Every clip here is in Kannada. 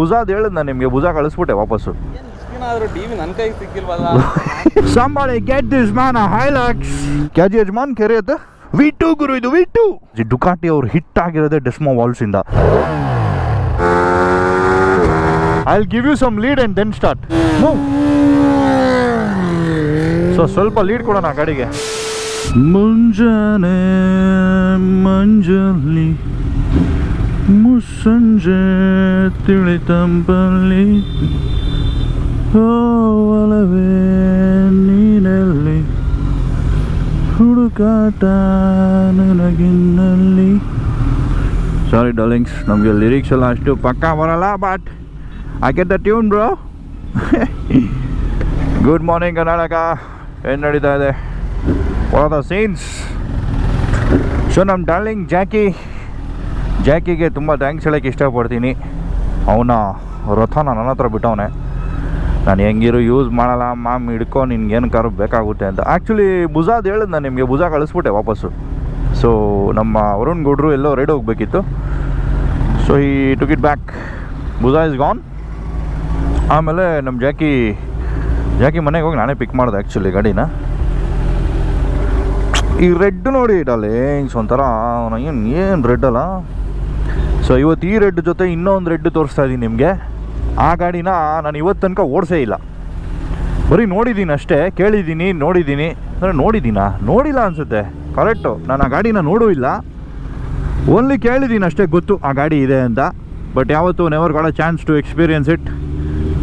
ಭುಜಾದ ಹೇಳಿದ್ ನಾನು ನಿಮಗೆ, ಭುಜ ಕಳಿಸ್ಬಿಟ್ಟೆ ವಾಪಸ್ಸು. Somebody get this man a Hilux. क्या जी यजमान कह रहे थे? V2 गुरु, ಇದು V2. ಡುಕಾಟಿ ಅವ್ರು ಹಿಟ್ ಆಗಿರೋದೇ ಡೆಸ್ಮೋ ವಾಲ್ಸ್ ಇಂದ. I'll give you some lead and then start. Move. So ಸ್ವಲ್ಪ ಲೀಡ್ ಕೊಡೋಣ ಗಾಡಿಗೆ. ಮುಂಜಾನೆ ಮಂಜಲ್ಲಿ ಮುಸ್ಸಂಜೆ ತಿಳಿತಂಬಲ್ಲಿ ಒಲವೇ ನೀನಲ್ಲಿ ಹುಡುಕಾಟ ನನಗಿನ್ನಲ್ಲಿ. ಸಾರಿ ಡಾರ್ಲಿಂಗ್ಸ್, ನಮಗೆ ಲಿರಿಕ್ಸ್ ಎಲ್ಲ ಅಷ್ಟು ಪಕ್ಕಾ ಬರಲ್ಲ, but I get the tune bro. Good morning Karnataka, ಏನು ನಡೀತಾ ಇದೆ? What are the scenes? So ನಮ್ಮ ಡಾರ್ಲಿಂಗ್ ಜಾಕಿಗೆ ತುಂಬ ಥ್ಯಾಂಕ್ಸ್ ಹೇಳೋಕ್ಕೆ ಇಷ್ಟಪಡ್ತೀನಿ. ಅವನ ರಥನ ನನ್ನ ಹತ್ರ ಬಿಟ್ಟವನೆ. ನಾನು ಹೆಂಗಿರು ಯೂಸ್ ಮಾಡಲ್ಲ, ಮಾಮ್ ಹಿಡ್ಕೊ, ನಿನ್ಗೇನು ಕಾರು ಬೇಕಾಗುತ್ತೆ ಅಂತ. ಆ್ಯಕ್ಚುಲಿ ಭುಜಾದ ಹೇಳಿದ್ ನಾನು ನಿಮಗೆ, ಭುಜ ಕಳಿಸ್ಬಿಟ್ಟೆ ವಾಪಸ್ಸು. ಸೊ ನಮ್ಮ ವರುಣ್ ಗೌಡ್ರು ಎಲ್ಲೋ ರೈಡ್ ಹೋಗಬೇಕಿತ್ತು. ಸೊ ಈ ಟುಕ್ ಇಟ್ ಬ್ಯಾಕ್, ಭುಜ ಇಸ್ ಗಾನ್. ಆಮೇಲೆ ನಮ್ಮ ಜಾಕಿ ಮನೆಗೆ ಹೋಗಿ ನಾನೇ ಪಿಕ್ ಮಾಡಿದೆ ಆ್ಯಕ್ಚುಲಿ ಗಾಡಿನ. ಈ ರೆಡ್ ನೋಡಿ ಡಾರ್ಲಿಂಗ್ಸ್, ಒಂಥರ ಏನು ರೆಡ್ ಅಲ್ಲ. ಸೊ ಇವತ್ತು ಈ ರೆಡ್ ಜೊತೆ ಇನ್ನೊಂದು ರೆಡ್ ತೋರಿಸ್ತಾ ಇದ್ದೀನಿ ನಿಮಗೆ. ಆ ಗಾಡಿನ ನಾನು ಇವತ್ತು ತನಕ ಓಡಿಸೇ ಇಲ್ಲ, ಬರೀ ನೋಡಿದ್ದೀನಿ ಅಷ್ಟೇ, ಕೇಳಿದ್ದೀನಿ, ನೋಡಿದ್ದೀನಿ. ಅಂದರೆ ನೋಡಿಲ್ಲ ಅನಿಸುತ್ತೆ, ಕರೆಕ್ಟು. ನಾನು ಆ ಗಾಡಿನ ನೋಡೂ ಇಲ್ಲ, ಓನ್ಲಿ ಕೇಳಿದ್ದೀನಿ ಅಷ್ಟೇ, ಗೊತ್ತು ಆ ಗಾಡಿ ಇದೆ ಅಂತ. ಬಟ್ ಯಾವತ್ತೂ never got a chance to experience it.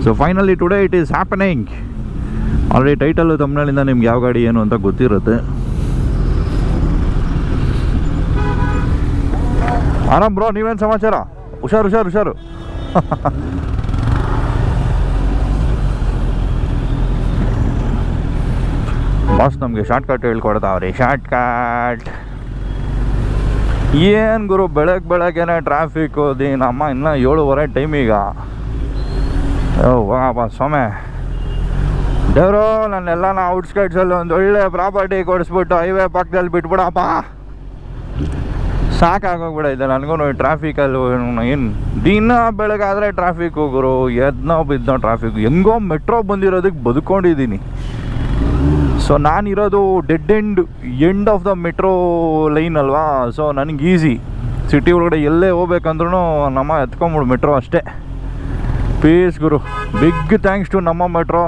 So finally today it is happening. Already ಟೈಟಲ್ಲು ತಮ್ಮನಲ್ಲಿಂದ ನಿಮ್ಗೆ ಯಾವ ಗಾಡಿ ಏನು ಅಂತ ಗೊತ್ತಿರುತ್ತೆ. ಆರಾಮ್ ಬ್ರೋ, ನೀವೇನು ಸಮಾಚಾರ? ಹುಷಾರು. ಬಾಸ್ ನಮಗೆ ಶಾರ್ಟ್ ಕಟ್ ಹೇಳ್ಕೊಡ್ತಾವ್ರಿ. ಶಾರ್ಟ್ ಕಟ್ ಏನು ಗುರು, ಬೆಳಗ್ಗೆನೆ ಟ್ರಾಫಿಕ್ಕು ನಮ್ಮ ಇನ್ನೂ 7:30 ಟೈಮೀಗ. ವಾ ಸ್ವಾಮಿ ದೇವರು, ನನ್ನೆಲ್ಲ ಔಟ್ಸ್ಕೈಟ್ಸಲ್ಲಿ ಒಂದು ಒಳ್ಳೆ ಪ್ರಾಪರ್ಟಿ ಕೊಡಿಸ್ಬಿಟ್ಟು ಹೈವೇ ಪಕ್ಕದಲ್ಲಿ ಬಿಟ್ಬಿಡಪ್ಪ. ಸಾಕಾಗೋಗ್ಬಿಡೈತೆ ನನಗೂ ಟ್ರಾಫಿಕಲ್ಲಿ. ಏನು ದಿನ ಬೆಳಗಾದರೆ ಟ್ರಾಫಿಕ್ಕು ಗುರು, ಎದ್ನೋ ಬಿದ್ದನೋ ಟ್ರಾಫಿಕ್. ಹೆಂಗೋ ಮೆಟ್ರೋ ಬಂದಿರೋದಕ್ಕೆ ಬದುಕೊಂಡಿದ್ದೀನಿ. ಸೊ ನಾನಿರೋದು dead end of the metro line ಅಲ್ವಾ. ಸೊ ನನಗೆ ಈಸಿ, ಸಿಟಿ ಒಳಗಡೆ ಎಲ್ಲೇ ಹೋಗ್ಬೇಕಂದ್ರೂ ನಮ್ಮ ಎತ್ಕೊಂಬಿಡು ಮೆಟ್ರೋ ಅಷ್ಟೇ. ಪೀಸ್ ಗುರು. Big thanks to Namma metro.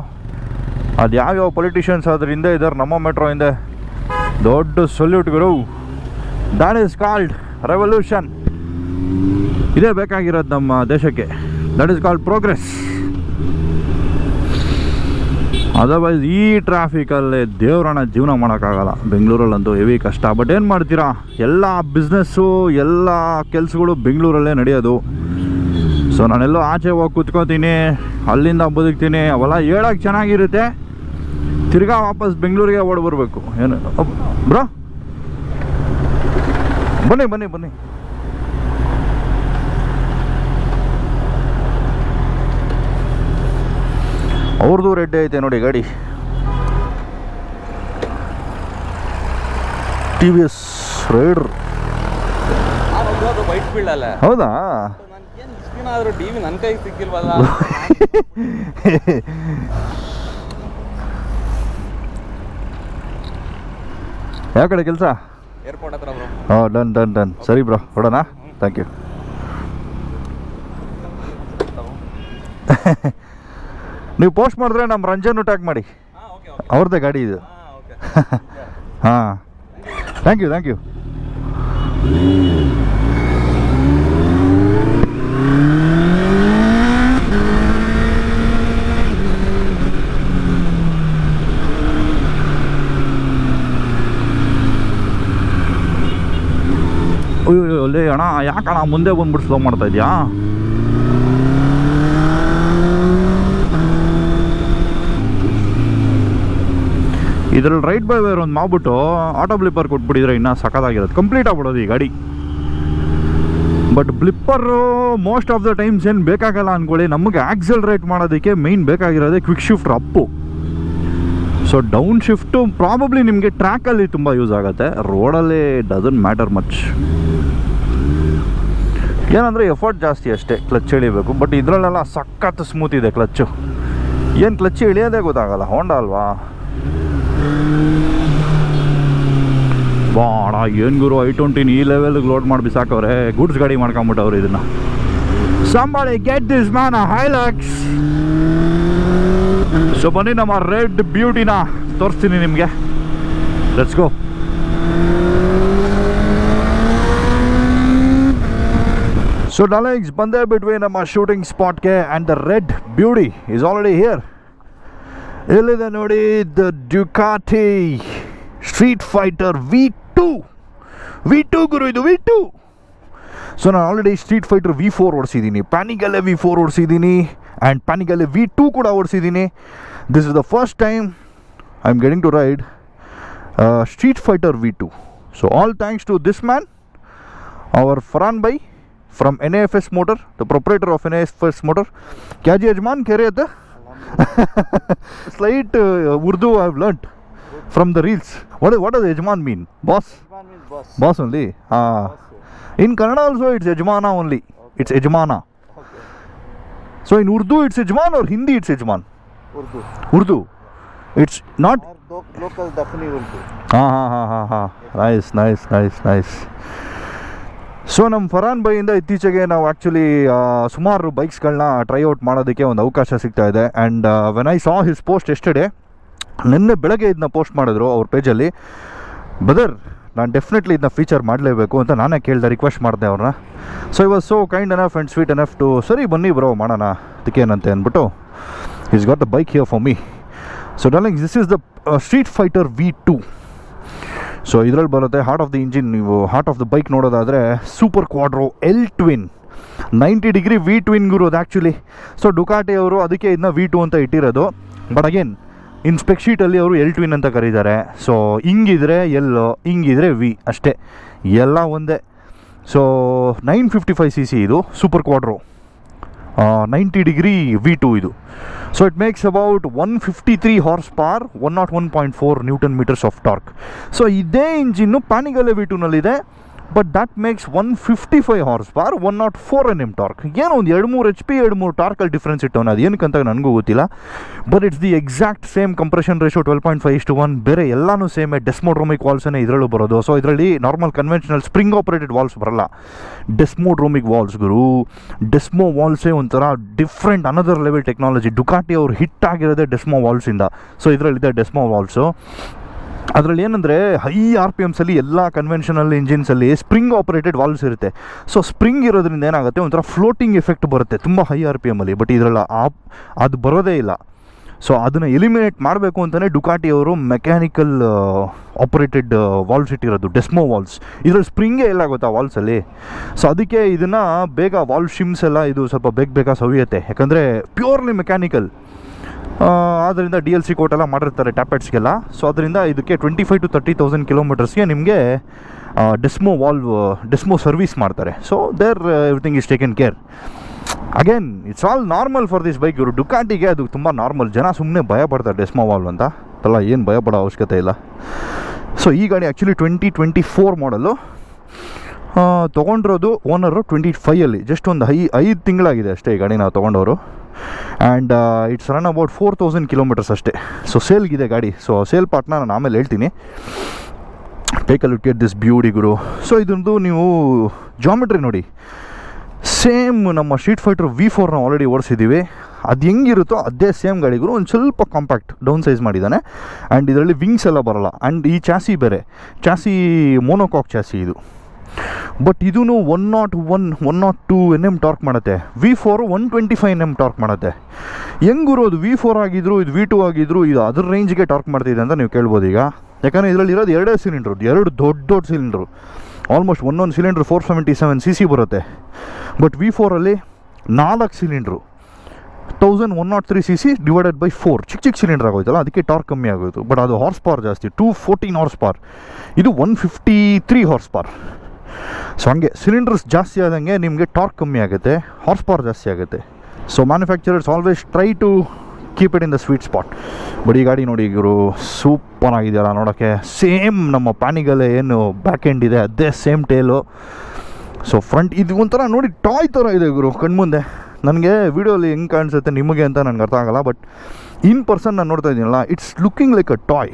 ಅದು ಯಾವ್ಯಾವ ಪೊಲಿಟಿಷಿಯನ್ಸ್ ಅದ್ರ ಹಿಂದೆ ಇದ್ದಾರೆ, ನಮ್ಮ ಮೆಟ್ರೋ ಹಿಂದೆ ದೊಡ್ಡ salute Guru. That is called revolution. ಇದೇ ಬೇಕಾಗಿರೋದು ನಮ್ಮ ದೇಶಕ್ಕೆ. That is called progress. Otherwise ಈ ಟ್ರಾಫಿಕಲ್ಲೇ ದೇವ್ರನ್ನ ಜೀವನ ಮಾಡೋಕ್ಕಾಗಲ್ಲ. ಬೆಂಗಳೂರಲ್ಲಂತೂ ಹೆವಿ ಕಷ್ಟ. ಬಟ್ ಏನು ಮಾಡ್ತೀರಾ, ಎಲ್ಲ ಬಿಸ್ನೆಸ್ಸು, ಎಲ್ಲ ಕೆಲಸಗಳು ಬೆಂಗಳೂರಲ್ಲೇ ನಡೆಯೋದು. ಸೊ ನಾನೆಲ್ಲೋ ಆಚೆ ಹೋಗಿ ಕೂತ್ಕೋತೀನಿ, ಅಲ್ಲಿಂದ ಬದುಕ್ತೀನಿ, ಅವೆಲ್ಲ ಹೇಳೋಕ್ಕೆ ಚೆನ್ನಾಗಿರುತ್ತೆ. ತಿರ್ಗಾ ವಾಪಸ್ ಬೆಂಗಳೂರಿಗೆ ಓಡ್ಬರ್ಬೇಕು. ಏನು ಬ್ರೋ, ಬನ್ನಿ. ಅವ್ರದ್ದು ರೆಡ್ ಐತೆ ನೋಡಿ ಗಾಡಿ, TVS ರೈಡರ್. ಹೌದಾ? ನನ್ನ ಕೈಗೆ ಸಿಕ್ಕಿಲ್ವಲ್ಲ. ಯಾವ ಕಡೆ ಕೆಲಸ? ಏರ್ಪೋರ್ಟ್ ಹತ್ರ ಬ್ರೋ. ಹಾಂ, ಡನ್. ಸರಿ ಬ್ರೋ, ಹೊಡೋಣ. Thank you. ನೀವು ಪೋಸ್ಟ್ ಮಾಡಿದ್ರೆ ನಮ್ಮ ರಂಜನ್ ಟ್ಯಾಗ್ ಮಾಡಿ, ಅವ್ರದ್ದೇ ಗಾಡಿ ಇದು. ಹಾಂ, ಥ್ಯಾಂಕ್ ಯು. ಅಯ್ಯೋ ಅಲ್ಲೇ ಅಣ್ಣ, ಯಾಕಣ್ಣ ಮುಂದೆ ಬಂದ್ಬಿಟ್ಟು ಸ್ಲೋ ಮಾಡ್ತಾ ಇದೆಯಾ? ಇದರಲ್ಲಿ ರೈಟ್ ಬೈ ವೇರ್ ಒಂದು ಮಾಡ್ಬಿಟ್ಟು ಆಟೋ ಬ್ಲಿಪ್ಪರ್ ಕೊಟ್ಬಿಟ್ಟಿದ್ರೆ ಇನ್ನೂ ಸಖತ್ತಾಗಿರೋದು, ಕಂಪ್ಲೀಟ್ ಆಗ್ಬಿಡೋದು ಈ ಗಾಡಿ. But blipper most of the times ಏನು ಬೇಕಾಗಲ್ಲ ಅಂದ್ಕೊಳ್ಳಿ. ನಮಗೆ ಆಕ್ಸಲರೇಟ್ ಮಾಡೋದಕ್ಕೆ ಮೇಯ್ನ್ ಬೇಕಾಗಿರೋದೇ quick shift up. So down shift probably ನಿಮಗೆ ಟ್ರ್ಯಾಕಲ್ಲಿ ತುಂಬ ಯೂಸ್ ಆಗುತ್ತೆ, ರೋಡಲ್ಲಿ ಡಸಂಟ್ ಮ್ಯಾಟರ್ ಮಚ್. ಏನಂದರೆ ಎಫರ್ಟ್ ಜಾಸ್ತಿ ಅಷ್ಟೇ ಕ್ಲಚ್ ಎಳಿಬೇಕು. ಬಟ್ ಇದರಲ್ಲೆಲ್ಲ ಸಖತ್ ಸ್ಮೂತ್ ಇದೆ ಕ್ಲಚ್ಚು. ಏನು ಕ್ಲಚ್ ಎಳಿಯೋದೇ ಗೊತ್ತಾಗಲ್ಲ. ಹೋಂಡಾ ಅಲ್ವಾ. ಬಾಣ ಏನು ಗುರು I-20 ಈ ಲೆವೆಲ್ಗೆ ಲೋಡ್ ಮಾಡಿ ಬಿಸಾಕವ್ರೆ. ಗುಡ್ಸ್ ಗಾಡಿ ಮಾಡ್ಕೊಂಬಿಟ್ಟವ್ರು ಇದನ್ನು. Somebody get this man a Hilux. So ಬನ್ನಿ ನಮ್ಮ ರೆಡ್ ಬ್ಯೂಟಿನ ತೋರಿಸ್ತೀನಿ ನಿಮಗೆ. Let's go. ಸೊ ಡಾರ್ಲಿಂಗ್ಸ್, ಬಂದೆ ಬಿಟ್ವಿ ನಮ್ಮ ಶೂಟಿಂಗ್ ಸ್ಪಾಟ್ಗೆ. And the red beauty is already here. ಎಲ್ಲಿದೆ ನೋಡಿ, the Ducati street fighter V2 ಗುರು. ಇದು V2. ಸೊ ನಾನು ಆಲ್ರೆಡಿ ಸ್ಟ್ರೀಟ್ ಫೈಟರ್ V4 ಓಡಿಸಿದ್ದೀನಿ, ಪ್ಯಾನಿಗಲ್ಲೇ V4 ಓಡಿಸಿದ್ದೀನಿ, ಆ್ಯಂಡ್ ಪ್ಯಾನಿಗಲ್ಲೇ V2 ಕೂಡ ಓಡಿಸಿದ್ದೀನಿ. This is the first time I am getting to ride street fighter V2. So all thanks to this man, our Farhan ಬೈ from NAFS Motor, the proprietor of NAFS Motor. क्या जी यजमान कह रहे थे? Slight Urdu I have learnt from the reels. What does yajman mean? Boss? Yajman means boss. Boss only? Boss, in Kannada also it's yajmana only. Okay. It's yajmana. Okay. So in Urdu it's yajman or Hindi it's yajman? Urdu. It's not? Local Daphne Urdu. Nice. So ನಮ್ಮ ಫರಾನ್ ಬೈಯಿಂದ ಇತ್ತೀಚೆಗೆ ನಾವು ಆ್ಯಕ್ಚುಲಿ ಸುಮಾರು ಬೈಕ್ಸ್ಗಳನ್ನ ಟ್ರೈಔಟ್ ಮಾಡೋದಕ್ಕೆ ಒಂದು ಅವಕಾಶ ಸಿಗ್ತಾ ಇದೆ. And when I saw his post yesterday, ನಿನ್ನೆ ಬೆಳಗ್ಗೆ ಇದನ್ನ ಪೋಸ್ಟ್ ಮಾಡಿದ್ರು ಅವ್ರ ಪೇಜಲ್ಲಿ. ಬ್ರದರ್, ನಾನು ಡೆಫಿನೆಟ್ಲಿ ಇದನ್ನ ಫೀಚರ್ ಮಾಡಲೇಬೇಕು ಅಂತ ನಾನೇ ಕೇಳಿದೆ, ರಿಕ್ವೆಸ್ಟ್ ಮಾಡಿದೆ ಅವ್ರನ್ನ. So I was so kind enough and sweet enough to ಸರಿ ಬನ್ನಿ ಬ್ರೋ ಮಾಡೋಣ ಅದಕ್ಕೇನಂತೆ ಅಂದ್ಬಿಟ್ಟು is got the bike here for me. So darling, this is the street fighter V2. So ಇದರಲ್ಲಿ ಬರುತ್ತೆ ಹಾರ್ಟ್ ಆಫ್ ದ ಇಂಜಿನ್. ನೀವು ಹಾರ್ಟ್ ಆಫ್ ದ ಬೈಕ್ ನೋಡೋದಾದರೆ super quadro L twin 90 degree V twin ಗುರೋದು ಆ್ಯಕ್ಚುಲಿ. ಸೊ ಡುಕಾಟಿ ಅವರು ಅದಕ್ಕೆ ಇದನ್ನ V2 ಅಂತ ಇಟ್ಟಿರೋದು. ಬಟ್ ಅಗೇನ್ ಇನ್ ಸ್ಪೆಕ್ ಶೀಟಲ್ಲಿ ಅವರು L ಟ್ವಿನ್ ಅಂತ ಕರೀತಾರೆ. ಸೊ ಹಿಂಗಿದ್ರೆ L, ಹಿಂಗಿದ್ರೆ V ಅಷ್ಟೇ, ಎಲ್ಲ ಒಂದೇ. ಸೊ 955cc ಇದು ಸೂಪರ್ ಕ್ವಾಡ್ರೋ 90 ಡಿಗ್ರಿ V2 ಇದು. So it makes about 153 horsepower, 101.4 newton metres of torque. So ಇದೇ ಇಂಜಿನ್ನು ಪ್ಯಾನಿಗಲ್ಲೇ V2ನಲ್ಲಿದೆ, but that makes 155 horsepower, 104 Nm torque. ಏನೋ ಒಂದು 2-3 HP 2-3 ಟಾರ್ಕಲ್ಲಿ ಡಿಫ್ರೆನ್ಸ್ ಇಟ್ಟವನು, ಅದು ಏನಕ್ಕಂತ ನನಗೂ ಗೊತ್ತಿಲ್ಲ. But it's the exact same compression ratio 12.5:1. ಬೇರೆ ಎಲ್ಲನೂ ಸೇಮೇ. ಡೆಸ್ಮೋಡ್ರೋಮಿಕ್ ವಾಲ್ಸೇ ಇದರಲ್ಲೂ ಬರೋದು. ಸೊ ಇದರಲ್ಲಿ normal conventional spring operated valves ಬರಲ್ಲ, ಡೆಸ್ಮೋಡ್ರೋಮಿಕ್ ವಾಲ್ಸ್ ಗುರು. ಡೆಸ್ಮೋ ವಾಲ್ಸೇ ಒಂಥರ different another level technology. Ducati ಅವ್ರು ಹಿಟ್ ಆಗಿರೋದೇ ಡೆಸ್ಮೋ ವಾಲ್ಸಿಂದ. ಸೊ ಇದರಲ್ಲಿದೆ ಡೆಸ್ಮೋ ವಾಲ್ಸು. ಅದರಲ್ಲಿ ಏನಂದರೆ ಹೈ RPMsಲ್ಲಿ ಎಲ್ಲ ಕನ್ವೆನ್ಷನಲ್ ಇಂಜಿನ್ಸಲ್ಲಿ ಸ್ಪ್ರಿಂಗ್ ಆಪರೇಟೆಡ್ ವಾಲ್ವ್ಸ್ ಇರುತ್ತೆ. ಸೊ ಸ್ಪ್ರಿಂಗ್ ಇರೋದ್ರಿಂದ ಏನಾಗುತ್ತೆ, ಒಂಥರ ಫ್ಲೋಟಿಂಗ್ ಎಫೆಕ್ಟ್ ಬರುತ್ತೆ ತುಂಬ ಹೈ RPMಲ್ಲಿ. ಬಟ್ ಇದರಲ್ಲಿ ಅದು ಬರೋದೇ ಇಲ್ಲ. ಸೊ ಅದನ್ನು ಎಲಿಮಿನೇಟ್ ಮಾಡಬೇಕು ಅಂತಲೇ ಡುಕಾಟಿ ಅವರು ಮೆಕ್ಯಾನಿಕಲ್ ಆಪರೇಟೆಡ್ ವಾಲ್ವ್ಸ್ ಇಟ್ಟಿರೋದು, ಡೆಸ್ಮೋ ವಾಲ್ವ್ಸ್. ಇದರಲ್ಲಿ ಸ್ಪ್ರಿಂಗೇ ಇಲ್ಲ ಗೊತ್ತಾ ವಾಲ್ಸಲ್ಲಿ. ಸೊ ಅದಕ್ಕೆ ಇದನ್ನು ಬೇಗ ವಾಲ್ವ್ ಶಿಮ್ಸ್ ಎಲ್ಲ ಇದು ಸ್ವಲ್ಪ ಬೇಗ ಸವಿಯುತ್ತೆ, ಯಾಕಂದರೆ ಪ್ಯೂರ್ಲಿ ಮೆಕ್ಯಾನಿಕಲ್. ಆದ್ದರಿಂದ DLC ಕೋಟೆಲ್ಲ ಮಾಡಿರ್ತಾರೆ ಟ್ಯಾಪೆಟ್ಸ್ಗೆಲ್ಲ. ಸೊ ಅದರಿಂದ ಇದಕ್ಕೆ 25,000 to 30,000 ಕಿಲೋಮೀಟರ್ಸ್ಗೆ ನಿಮಗೆ ಡೆಸ್ಮೋ ಸರ್ವಿಸ್ ಮಾಡ್ತಾರೆ. So there everything is taken care. Again it's all normal for this bike. ಇವರು ಡುಕಾಟಿಗೆ ಅದು ತುಂಬ ನಾರ್ಮಲ್. ಜನ ಸುಮ್ಮನೆ ಭಯ ಪಡ್ತಾರೆ ಡೆಸ್ಮೋ ವಾಲ್ವ್ ಅಂತ ಅಲ್ಲ, ಏನು ಭಯ ಪಡೋ ಅವಶ್ಯಕತೆ ಇಲ್ಲ. ಸೊ ಈ ಗಾಡಿ ಆ್ಯಕ್ಚುಲಿ 2024 ಮಾಡಲು. ತೊಗೊಂಡಿರೋದು ಓನರು 25ಅಲ್ಲಿ, ಜಸ್ಟ್ ಒಂದು 5 ತಿಂಗಳಾಗಿದೆ ಅಷ್ಟೇ ಈ ಗಾಡಿ ನಾವು ತೊಗೊಂಡವರು. And it's run about 4,000 kilometres ಅಷ್ಟೇ. ಸೊ ಸೇಲ್ಗಿದೆ ಗಾಡಿ. ಸೊ ಸೇಲ್ ಪಾರ್ಟ್ನ ನಾನು ಆಮೇಲೆ ಹೇಳ್ತೀನಿ. Take a look at this beauty ಗುರು. ಸೊ ಇದೊಂದು ನೀವು ಜಾಮೆಟ್ರಿ ನೋಡಿ, ಸೇಮ್ ನಮ್ಮ ಸ್ಟ್ರೀಟ್ ಫೈಟರ್ V4ನ ಆಲ್ರೆಡಿ ಓಡಿಸಿದ್ದೀವಿ. ಅದು ಹೆಂಗಿರುತ್ತೋ ಅದೇ ಸೇಮ್ ಗಾಡಿ ಗುರು. ಒಂದು ಸ್ವಲ್ಪ ಕಾಂಪ್ಯಾಕ್ಟ್ ಡೌನ್ ಸೈಜ್ ಮಾಡಿದ್ದಾನೆ. ಆ್ಯಂಡ್ ಇದರಲ್ಲಿ ವಿಂಗ್ಸ್ ಎಲ್ಲ ಬರೋಲ್ಲ. ಆ್ಯಂಡ್ ಈ ಚಾಸಿ ಬೇರೆ, ಚಾಸಿ ಮೋನೋಕಾಕ್ ಚಾಸಿ ಇದು. ಬಟ್ ಇದೂ 102 Nm ಟಾರ್ಕ್ ಮಾಡುತ್ತೆ. V4 125 Nm ಟಾರ್ಕ್ ಮಾಡುತ್ತೆ. ಹೆಂಗುರು ಅದು V4 ಆಗಿದ್ರು ಇದು V2 ಆಗಿದ್ರು ಇದು ಅದ್ರ ರೇಂಜ್ಗೆ ಟಾರ್ಕ್ ಮಾಡ್ತಿದೆ ಅಂತ ನೀವು ಕೇಳ್ಬೋದು ಈಗ. ಯಾಕಂದರೆ ಇದರಲ್ಲಿ ಇರೋದು 2 ಸಿಲಿಂಡ್ರು, 2 ದೊಡ್ಡ ಸಿಲಿಂಡ್ರು. ಆಲ್ಮೋಸ್ಟ್ ಒಂದೊಂದು ಸಿಲಿಂಡ್ರ್ 477cc ಬರುತ್ತೆ. ಬಟ್ V4ಅಲ್ಲಿ 4 ಸಿಲಿಂಡ್ರು 1103cc ಡಿವೈಡೆಡ್ ಬೈ 4 ಚಿಕ್ಕ ಸಿಲಿಂಡರ್ ಆಗೋಯ್ತಲ್ಲ, ಅದಕ್ಕೆ ಟಾರ್ಕ್ ಕಮ್ಮಿ ಆಗೋಯ್ತು. ಬಟ್ ಅದು ಹಾರ್ಸ್ ಪವರ್ ಜಾಸ್ತಿ, 214 ಹಾರ್ಸ್ ಪವರ್. ಇದು 153 ಹಾರ್ಸ್ ಪವರ್. ಸೊ ಹಂಗೆ ಸಿಲಿಂಡರ್ಸ್ ಜಾಸ್ತಿ ಆದಂಗೆ ನಿಮಗೆ ಟಾರ್ಕ್ ಕಮ್ಮಿ ಆಗುತ್ತೆ, ಹಾರ್ಸ್ ಪವರ್ ಜಾಸ್ತಿ ಆಗುತ್ತೆ. So manufacturers always try to keep it in the sweet spot. But ಈ ಗಾಡಿ ನೋಡಿ ಇವರು ಸೂಪರ್ ಆಗಿದೆಯಲ್ಲ ನೋಡೋಕ್ಕೆ. ಸೇಮ್ ನಮ್ಮ ಪ್ಯಾನಿಗಲ್ಲೇ ಏನು ಬ್ಯಾಕ್ ಎಂಡ್ ಇದೆ ಅದೇ ಸೇಮ್ ಟೇಲು. ಸೊ ಫ್ರಂಟ್ ಇದು ಒಂಥರ ನೋಡಿ ಟಾಯ್ ಥರ ಇದೆ ಗುರು ಕಣ್ಮುಂದೆ. ನನಗೆ ವೀಡಿಯೋಲಿ ಹೆಂಗೆ ಕಾಣಿಸುತ್ತೆ ನಿಮಗೆ ಅಂತ ನನಗೆ ಅರ್ಥ ಆಗಲ್ಲ, ಬಟ್ ಇನ್ ಪರ್ಸನ್ ನಾನು ನೋಡ್ತಾ ಇದ್ದೀನಲ್ಲ, it's looking like a toy.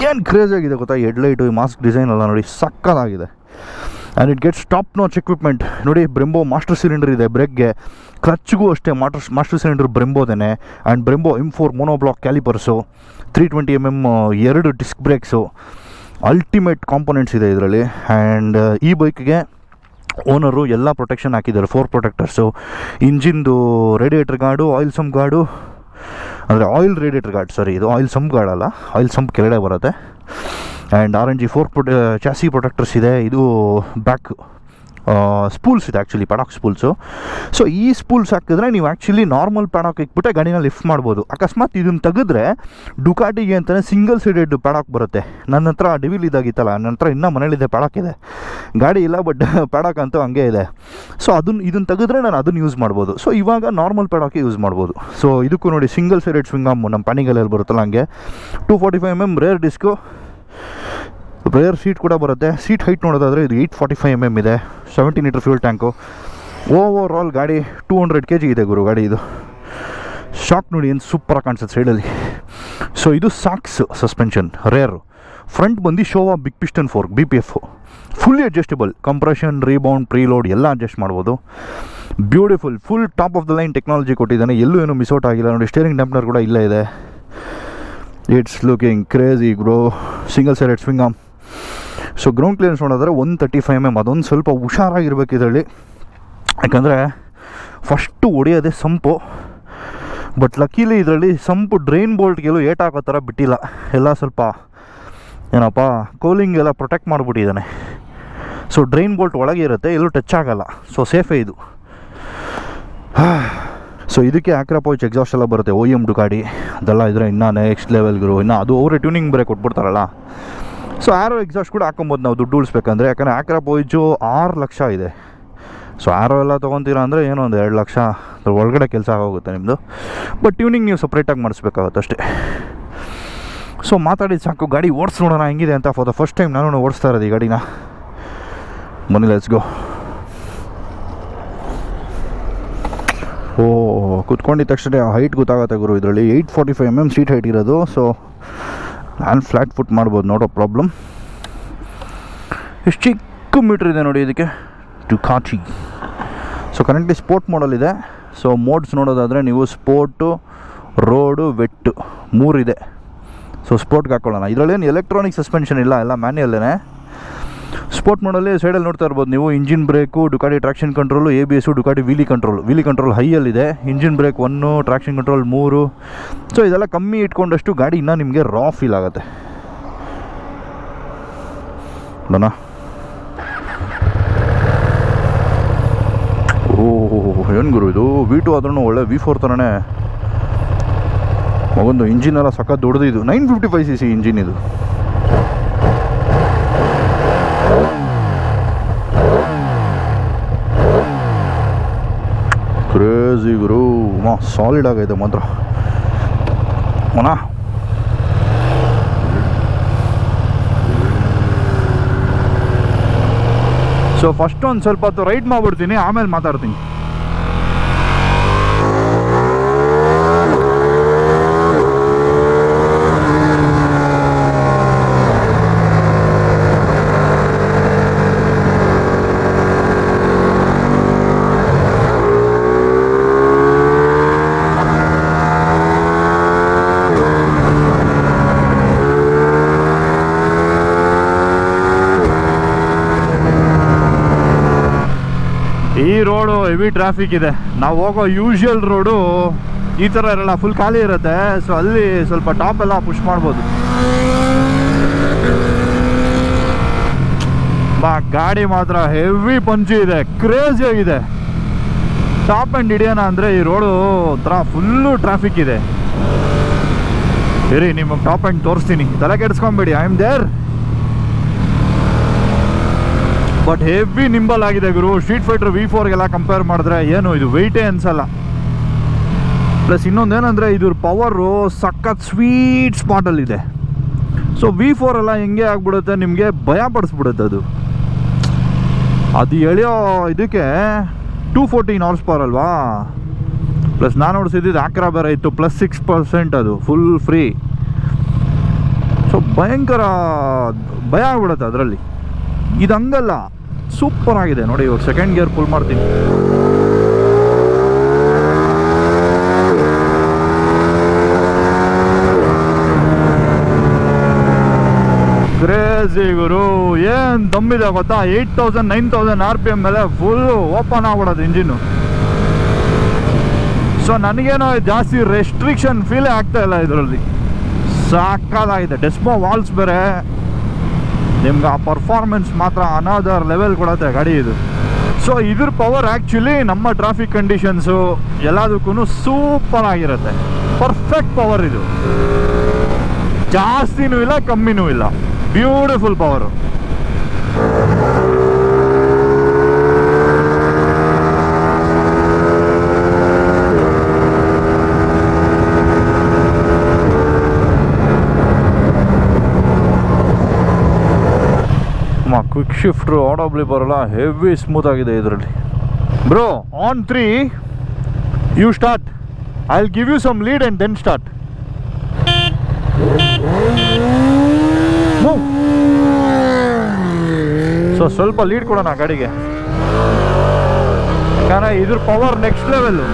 ಏನು ಕ್ರೇಜಾಗಿದೆ ಗೊತ್ತಾ, ಹೆಡ್ಲೈಟು, ಮಾಸ್ಕ್ ಡಿಸೈನ್ ಎಲ್ಲ ನೋಡಿ ಸಕ್ಕತ್ತಾಗಿದೆ. And it gets top notch equipment. ನೋಡಿ ಬ್ರೆಂಬೋ ಮಾಸ್ಟರ್ ಸಿಲಿಂಡರ್ ಇದೆ ಬ್ರೇಕ್ಗೆ, ಕ್ಲಚ್ಗೂ ಅಷ್ಟೇ ಮಾಸ್ಟರ್ ಸಿಲಿಂಡರ್ ಬ್ರೆಂಬೋದೇನೆ. And Brembo M4 monoblock calipers, 320 mm 2 disc brakes, ultimate components ಇದೆ ಇದರಲ್ಲಿ. ಆ್ಯಂಡ್ ಈ ಬೈಕ್ಗೆ ಓನರು ಎಲ್ಲ ಪ್ರೊಟೆಕ್ಷನ್ ಹಾಕಿದ್ದಾರೆ, 4 ಪ್ರೊಟೆಕ್ಟರ್ಸು, ಇಂಜಿನ್ದು radiator guard, oil sump guard, ಅಂದರೆ ಆಯಿಲ್ ರೇಡಿಯೇಟರ್ ಗಾರ್ಡ್, ಸಾರಿ ಇದು ಆಯಿಲ್ ಸಂಪ್ ಗಾರ್ಡ್ ಅಲ್ಲ, ಆಯಿಲ್ ಸಂಪ್ ಕೆಳಗಡೆ ಬರುತ್ತೆ. ಆ್ಯಂಡ್ RNG 4 ಚಾಸಿ ಪ್ರೊಟೆಕ್ಟರ್ಸ್ ಇದೆ. ಇದು ಬ್ಯಾಕ್ ಸ್ಪೂಲ್ಸ್ ಇದೆ, ಆ್ಯಕ್ಚುಲಿ ಪ್ಯಾಡಾಕ್ ಸ್ಪೂಲ್ಸು. ಸೊ ಈ ಸ್ಪೂಲ್ಸ್ ಹಾಕಿದ್ರೆ ನೀವು ಆ್ಯಕ್ಚುಲಿ ನಾರ್ಮಲ್ ಪ್ಯಾಡಾಕ್ ಇಕ್ಬಿಟ್ಟೆ ಗಾಡಿನ ಲಿಫ್ಟ್ ಮಾಡ್ಬೋದು. ಅಕಸ್ಮಾತ್ ಇದನ್ನು ತೆಗೆದ್ರೆ ಡುಕಾಟಿಗೆ ಅಂತಲೇ ಸಿಂಗಲ್ ಸೈಡೆಡ್ ಪ್ಯಾಡಾಕ್ ಬರುತ್ತೆ. ನನ್ನ ಹತ್ರ ಡಿವಿಲ್ ಇದಾಗಿತ್ತಲ್ಲ, ನನ್ನ ಹತ್ರ ಇನ್ನೂ ಮನೇಲಿದೆ ಪ್ಯಾಡಾಕ್ ಇದೆ, ಗಾಡಿ ಇಲ್ಲ, ಬಟ್ ಪ್ಯಾಡಾಕ್ ಅಂತೂ ಹಂಗೆ ಇದೆ. ಸೊ ಇದನ್ನು ತೆಗೆದ್ರೆ ನಾನು ಅದನ್ನು ಯೂಸ್ ಮಾಡ್ಬೋದು. ಸೊ ಇವಾಗ ನಾರ್ಮಲ್ ಪ್ಯಾಡಾಕೆ ಯೂಸ್ ಮಾಡ್ಬೋದು. ಸೊ ಇದಕ್ಕೂ ನೋಡಿ ಸಿಂಗಲ್ ಸೈಡೆಡ್ ಸ್ವಿಂಗಾಮ್ ನಮ್ಮ ಪ್ಯಾನಿಗಲಲ್ಲಿ ಬರುತ್ತಲ್ಲ ಹಂಗೆ, 245 mm rear disc, rear seat ಕೂಡ ಬರುತ್ತೆ. ಸೀಟ್ ಹೈಟ್ ನೋಡೋದಾದರೆ ಇದು 845 mm ಇದೆ, 70 litre fuel tank. Over all ಗಾಡಿ 200 kg ಇದೆ ಗುರು ಗಾಡಿ. ಇದು ಶಾಕ್ ನೋಡಿ ಏನು ಸೂಪರಾಗಿ ಕಾಣಿಸುತ್ತೆ ಸೈಡಲ್ಲಿ. ಸೊ ಇದು ಸಾಕ್ಸ್ ಸಸ್ಪೆನ್ಷನ್ ರೇರು. ಫ್ರಂಟ್ ಬಂದು Showa big piston fork BPF, fully adjustable, compression, rebound, preload ಎಲ್ಲ ಅಡ್ಜಸ್ಟ್ ಮಾಡ್ಬೋದು. Beautiful, full top of the line technology ಕೊಟ್ಟಿದ್ದಾನೆ, ಎಲ್ಲೂ ಏನೂ ಮಿಸ್ಔಟ್ ಆಗಿಲ್ಲ. ನೋಡಿ ಸ್ಟೇರಿಂಗ್ ಡಂಪ್ನರ್ ಕೂಡ ಇಲ್ಲೇ ಇದೆ. It's looking crazy bro. Single sided swingarm. So ground clearance ನೋಡಿದ್ರೆ 135 mm, ಅದೊಂದು ಸ್ವಲ್ಪ ಹುಷಾರಾಗಿರ್ಬೇಕು ಇದರಲ್ಲಿ, ಯಾಕಂದರೆ ಫಸ್ಟು ಹೊಡೆಯೋದೇ ಸಂಪು. ಬಟ್ ಲಕ್ಕೀಲಿ ಇದರಲ್ಲಿ ಸಂಪು ಡ್ರೈನ್ ಬೋಲ್ಟ್ಗೆಲ್ಲೂ ಏಟ್ ಹಾಕೋ ಥರ ಬಿಟ್ಟಿಲ್ಲ, ಎಲ್ಲ ಸ್ವಲ್ಪ ಏನಪ್ಪ ಕೂಲಿಂಗ್ ಎಲ್ಲ ಪ್ರೊಟೆಕ್ಟ್ ಮಾಡಿಬಿಟ್ಟಿದ್ದಾನೆ. ಸೊ ಡ್ರೈನ್ ಬೋಲ್ಟ್ ಒಳಗೆ ಇರುತ್ತೆ, ಎಲ್ಲೂ ಟಚ್ ಆಗೋಲ್ಲ. ಸೊ ಸೇಫೇ ಇದು. ಸೊ ಇದಕ್ಕೆ ಆಕ್ರಾಪೋಚ್ ಎಕ್ಸಾಸ್ಟ್ ಎಲ್ಲ ಬರುತ್ತೆ, OEM ಗಾಡಿ ಅದೆಲ್ಲ ಇದ್ರೆ ಇನ್ನೂ ನೆಕ್ಸ್ಟ್ ಲೆವೆಲ್ಗಿರು. ಇನ್ನು ಅದು ಅವರೇ ಟ್ಯೂನಿಂಗ್ ಬೇರೆ ಕೊಟ್ಬಿಡ್ತಾರಲ್ಲ. ಸೊ ಆರೋ ಎಕ್ಸಾಸ್ಟ್ ಕೂಡ ಹಾಕೊಬೋದು ನಾವು ದುಡ್ಡು ಉಳಿಸ್ಬೇಕಂದ್ರೆ, ಯಾಕಂದರೆ ಆಕ್ರಾಪೋಚು 6 ಲಕ್ಷ ಇದೆ. ಸೊ ಆರೋ ಎಲ್ಲ ತೊಗೊತೀರಾ ಅಂದರೆ ಏನೋ ಒಂದು 2 ಲಕ್ಷ ಅದ್ರ ಒಳಗಡೆ ಕೆಲಸ ಆಗೋಗುತ್ತೆ ನಿಮ್ಮದು. ಬಟ್ ಟ್ಯೂನಿಂಗ್ ನೀವು ಸಪ್ರೇಟಾಗಿ ಮಾಡಿಸ್ಬೇಕಾಗುತ್ತೆ ಅಷ್ಟೇ. ಸೊ ಮಾತಾಡಿದ್ದು ಸಾಕು, ಗಾಡಿ ಓಡಿಸಿ ನೋಡೋಣ ಹೆಂಗಿದೆ ಅಂತ. ಫಾರ್ ದ ಫಸ್ಟ್ ಟೈಮ್ ನಾನು ಓಡಿಸ್ತಾ ಇರೋದು ಈ ಗಾಡಿನ. ಬನ್ನಿ ಲೆಟ್ಸ್ ಗೋ. ಕುತ್ಕೊಂಡಿದ್ದ ತಕ್ಷಣ ಹೈಟ್ ಗೊತ್ತಾಗುತ್ತೆ ಗುರು. ಇದರಲ್ಲಿ 845 mm ಸೀಟ್ ಹೈಟ್ ಇರೋದು. ಸೊ ನಾನು ಫ್ಲ್ಯಾಟ್ ಫುಟ್ ಮಾಡ್ಬೋದು, ನೋಡೋ ಪ್ರಾಬ್ಲಮ್. ಎಷ್ಟು ಚಿಕ್ಕ ಮೀಟ್ರ್ ಇದೆ ನೋಡಿ ಇದಕ್ಕೆ, Ducati. So currently sport model ಇದೆ. ಸೊ ಮೋಡ್ಸ್ ನೋಡೋದಾದರೆ ನೀವು ಸ್ಪೋರ್ಟು, ರೋಡು, ವೆಟ್ಟು 3 ಇದೆ. ಸೊ ಸ್ಪೋರ್ಟ್ಗೆ ಹಾಕ್ಕೊಳ್ಳೋಣ. ಇದರಲ್ಲೇನು ಎಲೆಕ್ಟ್ರಾನಿಕ್ ಸಸ್ಪೆನ್ಷನ್ ಇಲ್ಲ, ಎಲ್ಲ ಮ್ಯಾನ್ಯಲ್ಲೇ. ಸ್ಪೋರ್ಟ್ ಮಾಡಲ್ಲಿ ಸೈಡಲ್ಲಿ ನೋಡ್ತಾ ಇರ್ಬೋದು ನೀವು, engine brake, Ducati traction control, ABS, Ducati wheelie control ಹೈಯಲ್ಲಿದೆ. Engine brake 1, traction control 3. So ಇದೆಲ್ಲ ಕಮ್ಮಿ ಇಟ್ಕೊಂಡಷ್ಟು ಗಾಡಿ ಇನ್ನೂ ನಿಮಗೆ ರಾ ಫೀಲ್ ಆಗುತ್ತೆ. ನೋಡೋಣ. ಏನು ಗುರು ಇದು, V2 ಆದ್ರೂ ಒಳ್ಳೆ V4 ಥರನೇ. ಮಗೊಂದು ಇಂಜಿನ್ ಎಲ್ಲ ಸಖತ್ ದೊಡ್ಡದು. ಇದು 955cc ಇಂಜಿನ್ ಇದು. ಕ್ರೇಜಿ ಗುರು, ಸಾಲಿಡ್ ಆಗೈತೆ ಮಾತ್ರ. ಮನಾ ಸೊ ಫಸ್ಟ್ ಒಂದು ಸ್ವಲ್ಪ ಹೊತ್ತು ರೈಡ್ ಮಾಡಿಬಿಡ್ತೀನಿ, ಆಮೇಲೆ ಮಾತಾಡ್ತೀನಿ. ಈ ರೋಡು ಹೆವಿ ಟ್ರಾಫಿಕ್ ಇದೆ. ನಾವು ಹೋಗೋ ಯೂಶುವಲ್ ರೋಡು ಈ ಥರ ಇರಲ್ಲ, ಫುಲ್ ಖಾಲಿ ಇರುತ್ತೆ. ಸೊ ಅಲ್ಲಿ ಸ್ವಲ್ಪ ಟಾಪ್ ಎಲ್ಲ ಪುಷ್ ಮಾಡ್ಬೋದು. ಗಾಡಿ ಮಾತ್ರ ಹೆವಿ ಪಂಚಿ ಇದೆ, ಕ್ರೇಜಿ ಆಗಿದೆ. ಟಾಪ್ ಆ್ಯಂಡ್ ಹಿಡಿಯೋಣ ಅಂದರೆ ಈ ರೋಡು ಒಂಥರ ಫುಲ್ಲು ಟ್ರಾಫಿಕ್ ಇದೆ. ಸರಿ, ನಿಮಗೆ ಟಾಪ್ ಆ್ಯಂಡ್ ತೋರಿಸ್ತೀನಿ, ತಲೆ ಕೆಡಿಸ್ಕೊಂಬೇಡಿ, I am there. But heavy nimble ಆಗಿದೆ ಗುರು. ಸ್ಟ್ರೀಟ್ ಫೈಟರ್ V4ಗೆಲ್ಲ ಕಂಪೇರ್ ಮಾಡಿದ್ರೆ ಏನು ಇದು ವೆಯ್ಟೇ ಅನ್ಸಲ್ಲ. ಪ್ಲಸ್ ಇನ್ನೊಂದೇನೆಂದರೆ ಇದ್ರ ಪವರು ಸಖತ್ ಸ್ವೀಟ್ ಸ್ಪಾಟಲ್ಲಿದೆ. ಸೊ V4 ಎಲ್ಲ ಹೆಂಗೆ ಆಗ್ಬಿಡುತ್ತೆ, ನಿಮಗೆ ಭಯ ಪಡಿಸ್ಬಿಡುತ್ತೆ ಅದು. ಅದು ಎಳೆಯೋ ಇದಕ್ಕೆ 214 ಹಾರ್ಸ್ ಪವರ್ ಅಲ್ವಾ, ಪ್ಲಸ್ ನಾನು ನೋಡಿಸಿದ್ದು ಆಕ್ರಾ ಬೇರೆ ಇತ್ತು, ಪ್ಲಸ್ 6% ಅದು ಫುಲ್ ಫ್ರೀ. ಸೊ ಭಯಂಕರ ಭಯ ಆಗ್ಬಿಡುತ್ತೆ ಅದರಲ್ಲಿ. ಇದು ಹಂಗಲ್ಲ, ಸೂಪರ್ ಆಗಿದೆ ನೋಡಿ. ಇವಾಗ ಸೆಕೆಂಡ್ ಗೇರ್ ಫುಲ್ ಮಾಡ್ತೀನಿ. ಕ್ರೇಜಿ ಗುರು, ಏನು ದಮ್ಮಿದೆ ಗೊತ್ತಾ. 8000 9000 RPM ಮೇಲೆ ಫುಲ್ ಓಪನ್ ಆಗ್ಬಿಡೋದು ಇಂಜಿನ್ನು. ಸೊ ನನಗೇನೋ ಜಾಸ್ತಿ ರೆಸ್ಟ್ರಿಕ್ಷನ್ ಫೀಲೇ ಆಗ್ತಾ ಇಲ್ಲ ಇದರಲ್ಲಿ. ಸಾಕಾಗಿದೆ. ಡೆಸ್ಮೋ ವಾಲ್ಸ್ ಬೇರೆ, ನಿಮ್ಗೆ ಆ ಪರ್ಫಾರ್ಮೆನ್ಸ್ ಮಾತ್ರ ಅನದರ್ ಲೆವೆಲ್ ಕೊಡುತ್ತೆ ಗಾಡಿ ಇದು. ಸೊ ಇದ್ರ ಪವರ್ ಆ್ಯಕ್ಚುಲಿ ನಮ್ಮ ಟ್ರಾಫಿಕ್ ಕಂಡೀಷನ್ಸು ಎಲ್ಲದಕ್ಕೂ ಸೂಪರ್ ಆಗಿರುತ್ತೆ. ಪರ್ಫೆಕ್ಟ್ ಪವರ್ ಇದು, ಜಾಸ್ತಿನೂ ಇಲ್ಲ ಕಮ್ಮಿನೂ ಇಲ್ಲ, ಬ್ಯೂಟಿಫುಲ್ ಪವರು. ಕ್ವಿಕ್ ಶಿಫ್ಟ್ರು ಆಡೋಬ್ಲಿ ಬರೋಲ್ಲ, ಹೆವಿ ಸ್ಮೂತ್ ಆಗಿದೆ ಇದರಲ್ಲಿ. Bro on 3 you start, I will give you some lead and then start. So ಸ್ವಲ್ಪ ಲೀಡ್ ಕೊಡೋಣ ಗಾಡಿಗೆ, ಯಾಕಂದರೆ ಇದ್ರ ಪವರ್ ನೆಕ್ಸ್ಟ್ ಲೆವೆಲ್ಲು.